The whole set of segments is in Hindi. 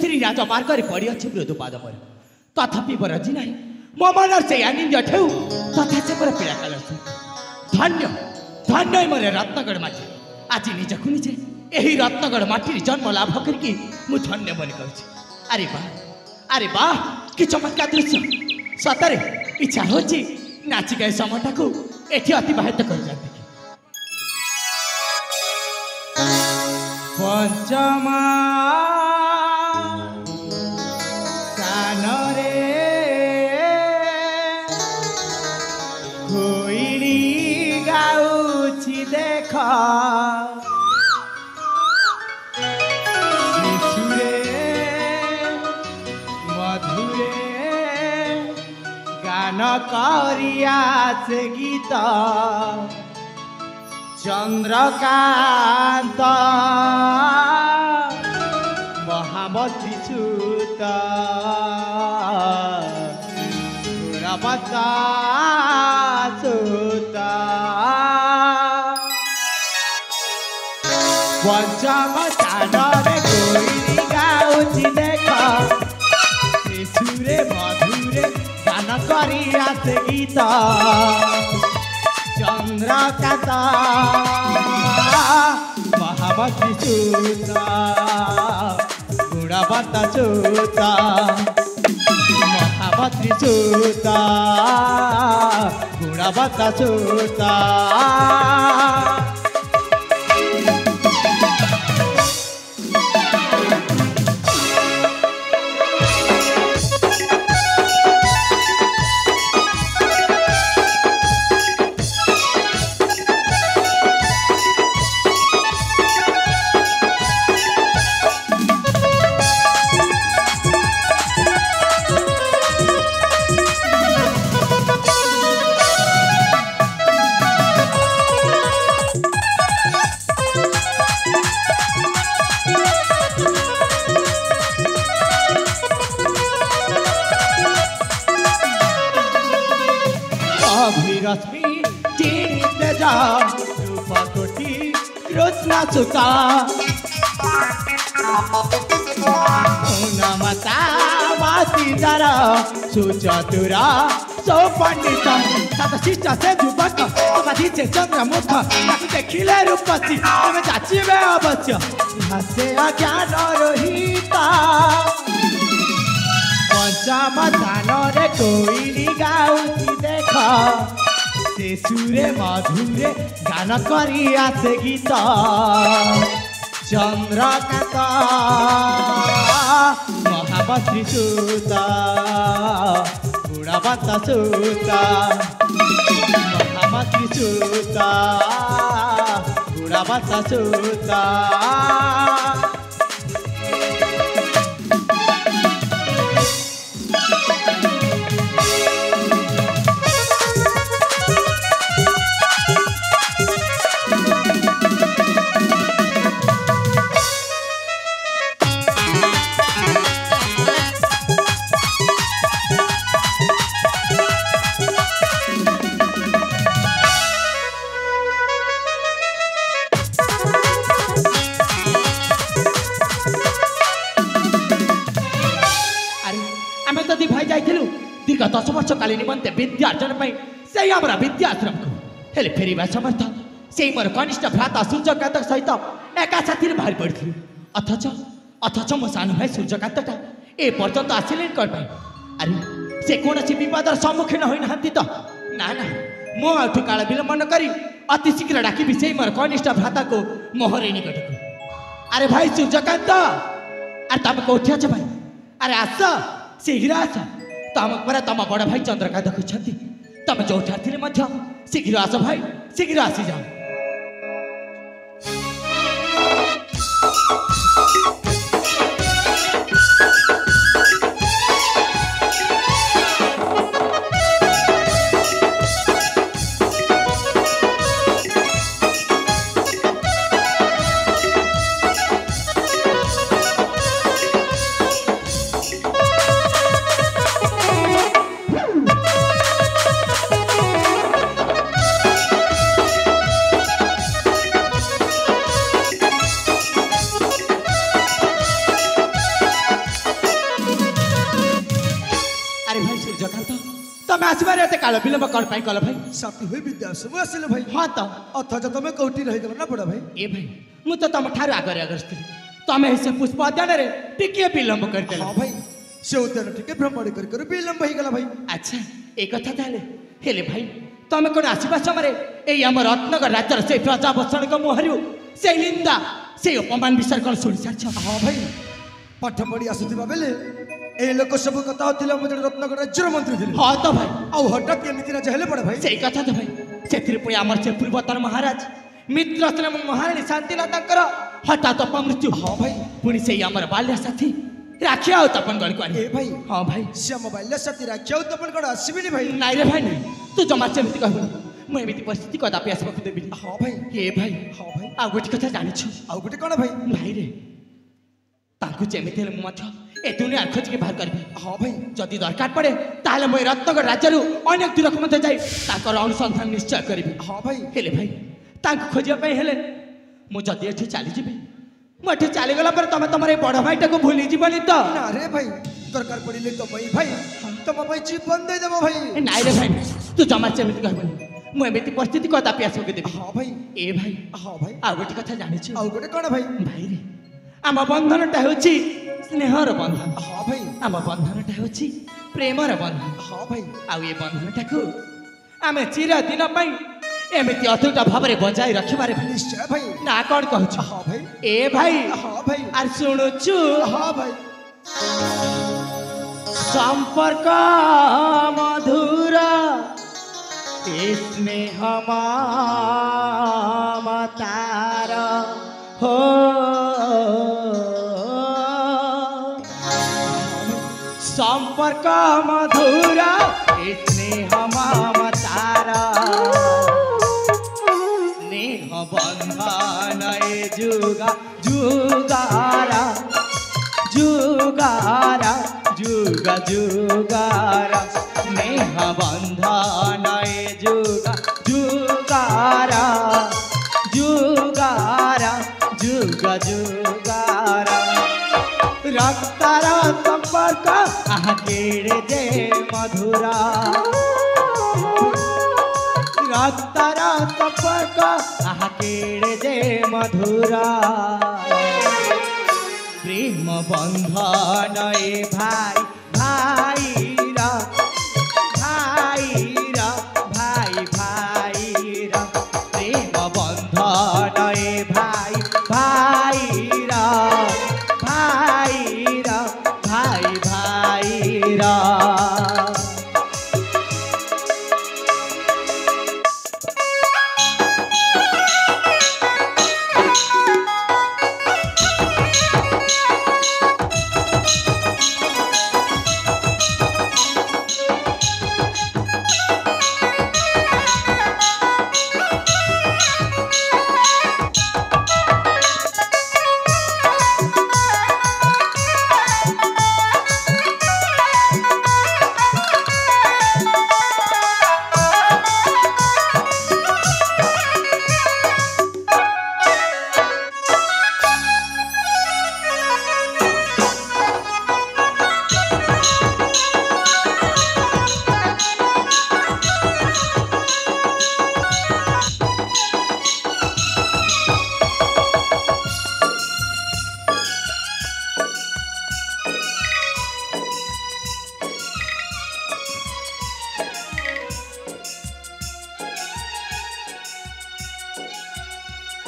स्त्री राजमार्ग पड़ी अच्छे मृदु पाद मोर तथापि बरजी ना मो मन से आनंद ठेउ तथा से मोर पीड़ा काल धन्य धन्य मोर रत्नगढ़ माटी आज निजक निजे यही रत्नगढ़ माटी जन्म लाभ करके मु धन्य मन कर अरे वाह कि चमत्कार दृश्य सतरे इच्छा होची नाची गाई समयटा को एठी अतिबाहित कर जाते पंचमा कानरे कोइली गाउछि देख करिया से गीत चंद्रकांत महामती सूत गुणवत्ता सूत पंचम तानरे कोइली गाउछि देख शिशुरे मधुरे गान करिया से गीत चंद्रकांत महामती सूत गुणवत्ता सूत महामती सूत गुणवत्ता सूत सुका मता वासीदार सुचतुर सो पंडित सत शिष्ट से युवक समाधि से चंद्रमुख ताकू देखिले रूपसी तुम जाचिबे अवश्य हसे अज्ञान रहित पंचम धानरे कोइली गाउछि देख शिशुरे मधुरे गान करिया से गीत चंद्रकांत महामती सूत गुणवत्ता सूत महामती सूत गुणवत्ता सूत दीर्घ 10 वर्ष काली निमंते विद्या अर्जन से हमारा विद्याश्रम को हेले फेरिबा समर्थ से मोर कनिष्ठ भ्राता सूर्यकांत सहित एका साथी बाहर पड़ी अथच मो सान भाई सूर्यकांतटा ए पर्यंत आसिले कौन अरे से कौन विपदर सम्मुखीन होना तो ना ना मो आठू काल विलंब न करी अति शीघ्र डाकी से मोर कनिष्ठ भ्राता को मोहरे निकट को अरे भाई सूर्यकांत अरे तुम कौटी अच भाई अरे आस शीघ्र आस तम पर तम बड़ भाई चंद्रकांत कहते तुम जो शीघ्र आस भाई शीघ्र आसी जाओ काल विलंब कौन पाई कल भाई साथी हुई विद्याश्रम आसिल भाई हाँ तो अथच तुम कौटी रहीगल ना बड़ा भाई ए भाई मु तो तुम ठार आगे आगे तुम से पुष्प उद्यान रे टिके विलंब करते हाँ भाई से उद्यान टिके भ्रमण कर विलंब हो गला भाई अच्छा ए कथा ताले हेले भाई तुम कौन आसवा समय ये आम रत्नगर राज्यर से प्रजा बसण मुहरु से निंदा से अपमान विषय कौन शुणी सार हाँ भाई पाठ पढ़ी आसुवा बेले ए लोक सब कथा होता मुझे रत्नगर राज्यर मंत्री थे हाँ तो भाई आउ हठात केमिति राजा हेले पड़े भाई से कथा तो भाई से पुणी आम से पूर्वतन महाराज मित्रसेन महाराणी शांतिलतांकर हठात अपमृत्यु हाँ भाई पुणी से आमर बाल्य साथी राखिया तपन गण को ए भाई हाँ भाई श्याम बाल्य साथी राखिया तपन गण आसबिनी भाई नाई रे भाई नहीं तू जमा सेमती कहबुनी मु एमिति परिस्थिति कदापि आसबाक देबिनी हाँ भाई ए भाई हाँ भाई आ गोटे कथा जानिछु आउ गोटे कौन भाई भाई रे तांकु जेमिति हेले मु मध्य ए दुनिया खोज के बाहर करबी हाँ भाई जदि दरकार पड़े ताले मु रत्नगर राज्यरु अनेक दूरक मध्य जाई ताकर अनुसंधान निश्चय करबी हाँ भाई हेले भाई तांकु खोजिया पई हेले मु जदि एठी चली जिबी मु एठी चली गला पर तमे तमरे बड़ भाईटा को भूली जीवनी तो ना रे भाई दरकार पड़िले तो भाई तुम भाई जीवन दे देबो भाई नाई रे भाई तू जमा सेमिति कहबनी मु एमिति परिस्थिति कदापि आसबाक देबी हाँ भाई ए भाई हाँ भाई आ गोटे कथा जानिछु आउ गोटे कौन भाई भाई रे आम बंधनटा होची स्नेहर बंधन हाँ भाई आम बंधनटा होची प्रेमर बंधन हाँ भाई आउ ये बंधनटाକୁ आमे चिर दिन पई एमिति अतुट भाव में बजाई रखिबारे निश्चय भाई ना कौन कहछु हाँ भाई ए भाई हाँ भाई आर सुनुछु हाँ भाई संपर्क मधुर स्नेह ममतार हो संपर्क मधुर स्नेह ममतार स्नेह बंधन जुगा जुगारा जुगारा जुगा जुगारा स्नेह बंधन जुगा जुगारा जुगारा जुगा जुगारा रक्तार संपर्क आहा केड़े दे मधुरा रक्तार संपर्क आहा केड़े दे मधुरा प्रेम बंधन भाई भाईरा भाईरा भाई भाईरा प्रेम बंधन भाई भाईरा भाईरा भाई भाईरा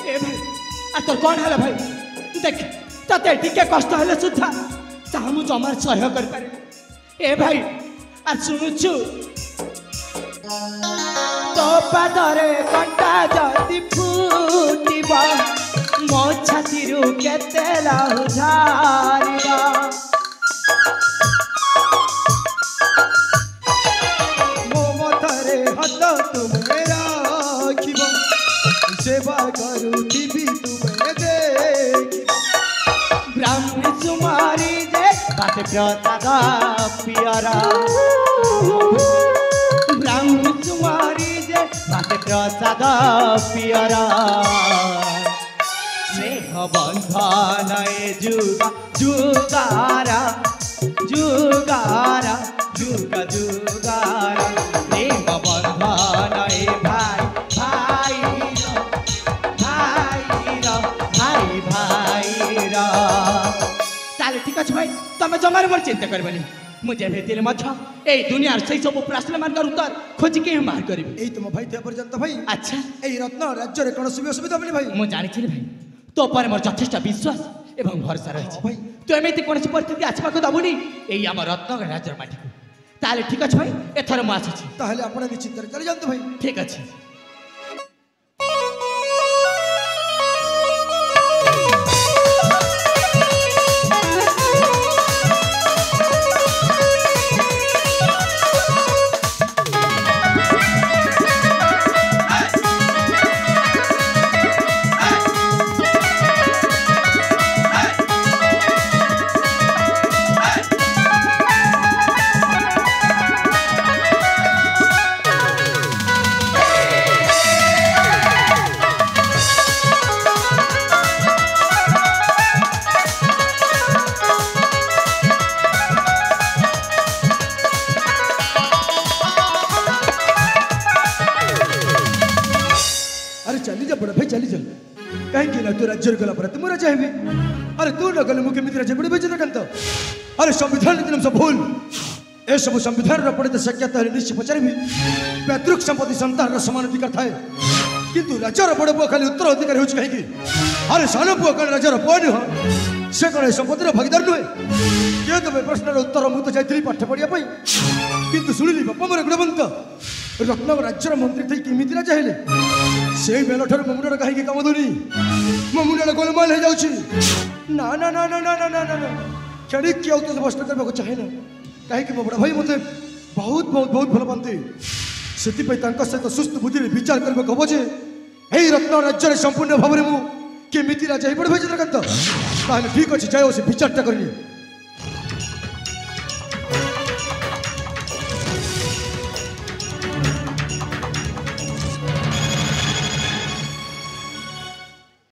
ए भाई आ तोर कौन है भाई देख तते टिके कष्ट हेले सुधा चाह मु जमार सह्य कर पारे ए भाई आ सुनुछु तो पादरे कंटा जति फुटिबा मो छातीरु केते लाहु झारिबा मो मथरे हाथ तुमे राखिबो सेवा करुथिबी तुमे देखिबो ब्राह्मणी सुमारी जे बाते प्रसाद पियरा ब्राह्मणी सुमारी जे बाते प्रसाद पियरा स्नेह बंधन जुगा जुगारा जुगारा যুগ যুগার প্রেম বন্ধন এ ভাই ভাইর ভাইর ভাই ভাইর। তাহলে ঠিক আছে ভাই, তুমি জমার মোর চিন্তা করবেনি। ମୁଁ ଯେବେ ଥିଲେ ମଧ୍ୟ ଏଇ ଦୁନିଆର ସେଇ ସବୁ ପ୍ରଶ୍ନମାନଙ୍କର ଉତ୍ତର ଖୋଜିକି ହିଁ ବାହାର କରିବି। এই তোমার ভাই থাকা পর্যন্ত ভাই ଆଚ୍ଛା, এই রত্ন রাজ্যের কোনসি বি অসুবিধা হবনি ভাই। ମୁଁ ଜାଣିଥିଲି ଭାଇ ତୋ ଉପରେ ମୋର ଯଥେଷ୍ଟ ବିଶ୍ୱାସ ଏବଂ ଭରସା ରହିଛି। ଭାଇ। ତୁ ଏମିତି କୌଣସି ପରିସ୍ଥିତି ଆସିବାକୁ ଦେବୁନି ଏଇ ଆମ ରତ୍ନଗଡ଼ ରାଜ୍ୟର ମାଟିକୁ। ତାହେଲେ ଠିକ୍ ଅଛି ভাই, ଏଥର ମୁଁ ଆସୁଛି। তাহলে আপনারা নিশ্চিন্ତରେ চলে যান ভাই। ଠିକ୍ ଅଛି। अरे चली जा बड़ा भाई चली जा कहीं ना तू राज्य गला पर तुम राजा हेबी। अरे तू न गले मुके मित्र राजा बड़े भेज रखंत। अरे संविधान दिन सब भूल ए सब संविधान र पड़े शक्यता है निश्चय पचारबी पैतृक संपत्ति संतान र समान अधिकार थाए किंतु राजा र बड़े पुआ खाली उत्तर अधिकार होछ कहीं की। अरे सान पुआ कण राजा र पुआ हो से कण संपत्ति र भागीदार नुहे के तो प्रश्न र उत्तर मु तो जाइतली पाठ पढ़िया पई किंतु सुनिली बापा मोर गुणवंत रत्नगर राज्यर मंत्री थई केमिति राजा हेले से बेलठार ममुंडा कहीं काम दूनी ममुंडा गोलमाल हो जाऊँ ना ना ना ना ना ना ना ना ना क्षणी किए तो स्पष्ट करने चाहे ना कहीं मो बड़ा भाई मत बहुत बहुत बहुत भल पाती से सहित सुस्थ बुद्धि विचार करने हम जे यही रत्न राज्य संपूर्ण भाव में मुझे राजा ही बड़े भाई ठीक अच्छे जाओ से विचारटा करनी।